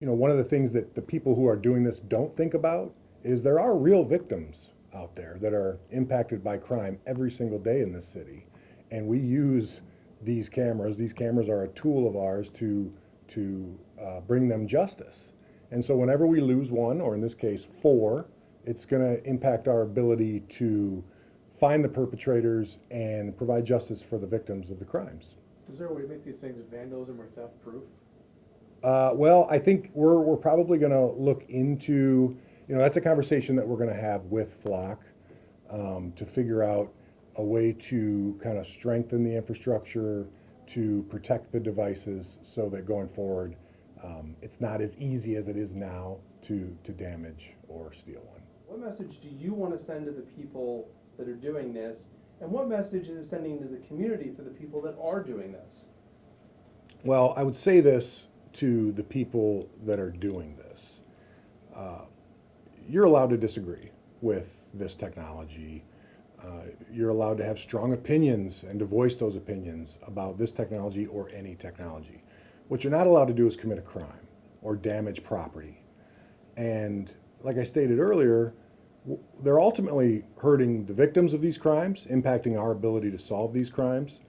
One of the things that the people who are doing this don't think about is there are real victims out there that are impacted by crime every single day in this city. And we use these cameras. These cameras are a tool of ours to bring them justice. And so whenever we lose one, or in this case, four, it's going to impact our ability to find the perpetrators and provide justice for the victims of the crimes. Is there a way to make these things vandalism or theft proof? Well, I think we're probably going to look into, that's a conversation that we're going to have with Flock to figure out a way to kind of strengthen the infrastructure to protect the devices so that going forward, it's not as easy as it is now to damage or steal one. What message do you want to send to the people that are doing this, and what message is it sending to the community for the people that are doing this? Well, I would say this to the people that are doing this. You're allowed to disagree with this technology. You're allowed to have strong opinions and to voice those opinions about this technology or any technology. What you're not allowed to do is commit a crime or damage property. And like I stated earlier, they're ultimately hurting the victims of these crimes, impacting our ability to solve these crimes.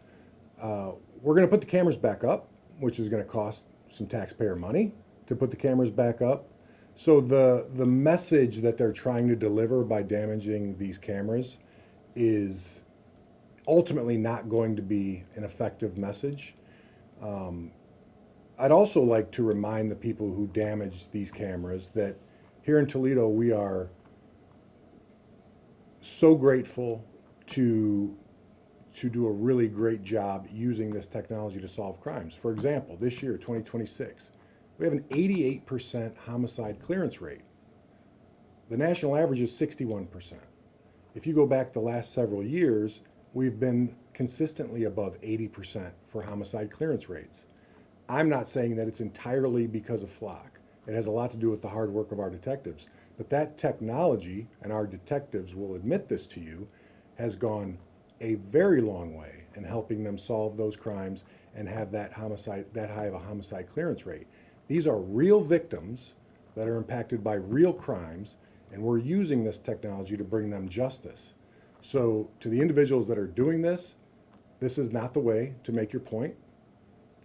We're going to put the cameras back up, which is going to cost some taxpayer money to put the cameras back up. So the message that they're trying to deliver by damaging these cameras is ultimately not going to be an effective message. I'd also like to remind the people who damaged these cameras that here in Toledo, we are so grateful to do a really great job using this technology to solve crimes. For example, this year, 2026, we have an 88% homicide clearance rate. The national average is 61%. If you go back the last several years, we've been consistently above 80% for homicide clearance rates. I'm not saying that it's entirely because of Flock. It has a lot to do with the hard work of our detectives. But that technology, and our detectives will admit this to you, has gone a very long way in helping them solve those crimes and have that high of a homicide clearance rate. These are real victims that are impacted by real crimes, and we're using this technology to bring them justice. So to the individuals that are doing this, this is not the way to make your point.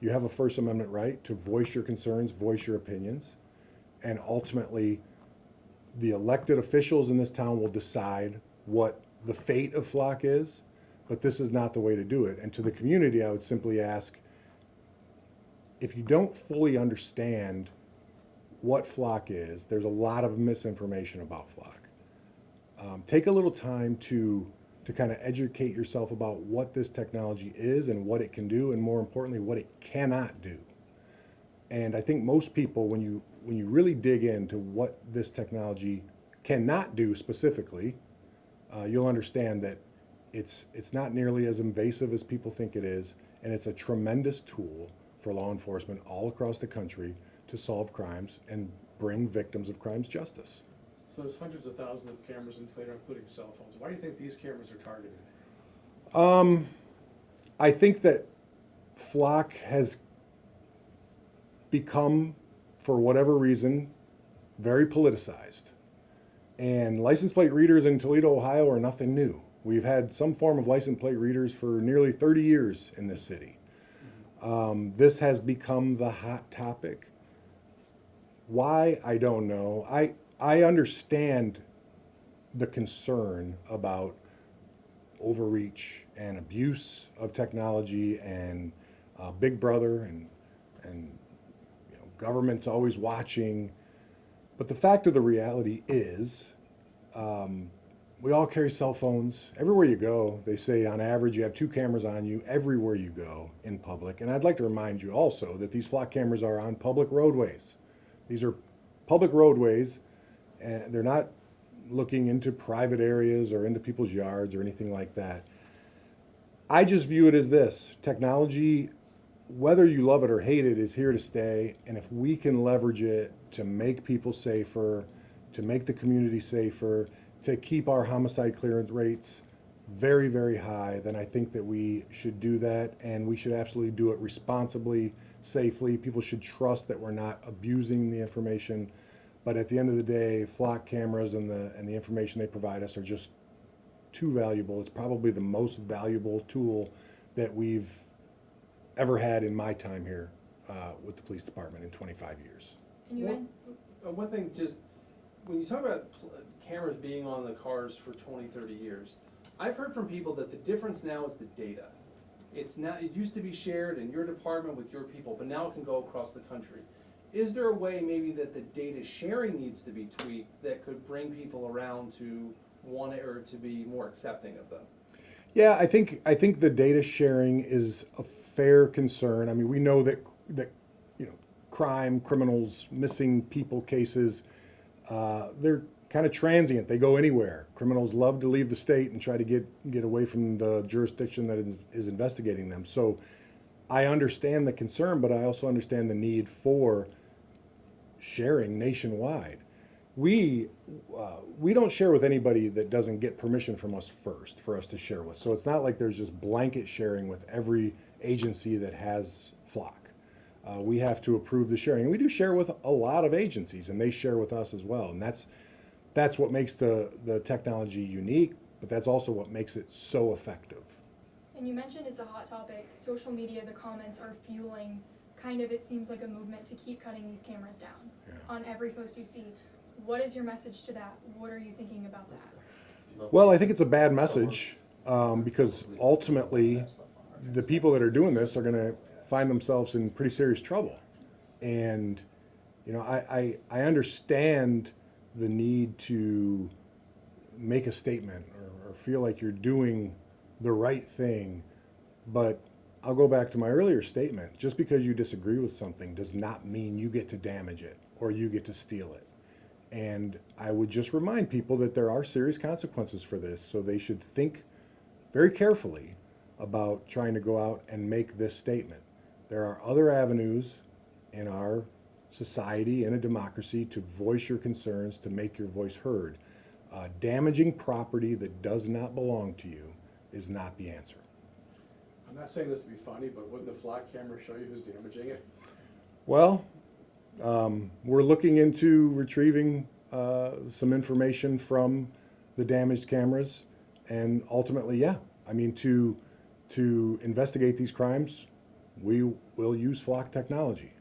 You have a First Amendment right to voice your concerns, voice your opinions, and ultimately the elected officials in this town will decide what the fate of Flock is, but this is not the way to do it. And to the community, I would simply ask, if you don't fully understand what Flock is, there's a lot of misinformation about Flock. Take a little time to kind of educate yourself about what this technology is and what it can do, and more importantly, what it cannot do. And I think most people, when you really dig into what this technology cannot do specifically, you'll understand that it's not nearly as invasive as people think it is, and it's a tremendous tool for law enforcement all across the country to solve crimes and bring victims of crimes justice. So there's hundreds of thousands of cameras in Toledo, including cell phones. Why do you think these cameras are targeted? I think that Flock has become, for whatever reason, very politicized. And license plate readers in Toledo, Ohio are nothing new. We've had some form of license plate readers for nearly 30 years in this city. This has become the hot topic. Why? I don't know. I understand the concern about overreach and abuse of technology and Big Brother and government's always watching. But the fact of the reality is, we all carry cell phones. Everywhere you go, they say on average you have 2 cameras on you everywhere you go in public. And I'd like to remind you also that these Flock cameras are on public roadways. These are public roadways, and they're not looking into private areas or into people's yards or anything like that. I just view it as this: technology, whether you love it or hate it, is here to stay. And if we can leverage it to make people safer, to make the community safer, to keep our homicide clearance rates very, very high, then I think that we should do that, and we should absolutely do it responsibly safely. People should trust that we're not abusing the information. But at the end of the day, flock cameras and the information they provide us are just too valuable. It's probably the most valuable tool that we've ever had in my time here with the police department in 25 years. And you went, One thing, just, when you talk about cameras being on the cars for 20, 30 years, I've heard from people that the difference now is the data. It's not, it used to be shared in your department with your people, but now it can go across the country. Is there a way maybe that the data sharing needs to be tweaked that could bring people around to want it or to be more accepting of them? Yeah, I think the data sharing is a fair concern. I mean, we know that crime, criminals, missing people cases, they're kind of transient. They go anywhere. Criminals love to leave the state and try to get away from the jurisdiction that is investigating them. So I understand the concern, but I also understand the need for sharing nationwide. We don't share with anybody that doesn't get permission from us first for us to share with. So it's not like there's just blanket sharing with every agency that has flock. We have to approve the sharing. And we do share with a lot of agencies, and they share with us as well. And that's what makes the technology unique, but that's also what makes it so effective. and you mentioned it's a hot topic. Social media, the comments are fueling kind of, it seems like a movement to keep cutting these cameras down on every post you see. What is your message to that? What are you thinking about that? Well, I think it's a bad message because ultimately the people that are doing this are going to find themselves in pretty serious trouble. And, I understand the need to make a statement or feel like you're doing the right thing, but I'll go back to my earlier statement. Just because you disagree with something does not mean you get to damage it or you get to steal it. And I would just remind people that there are serious consequences for this, so they should think very carefully about trying to go out and make this statement. There are other avenues in our society, in a democracy, to voice your concerns, to make your voice heard. Damaging property that does not belong to you is not the answer. I'm not saying this to be funny, but wouldn't the flock camera show you who's damaging it? Well, we're looking into retrieving some information from the damaged cameras, and ultimately, to investigate these crimes, we will use flock technology.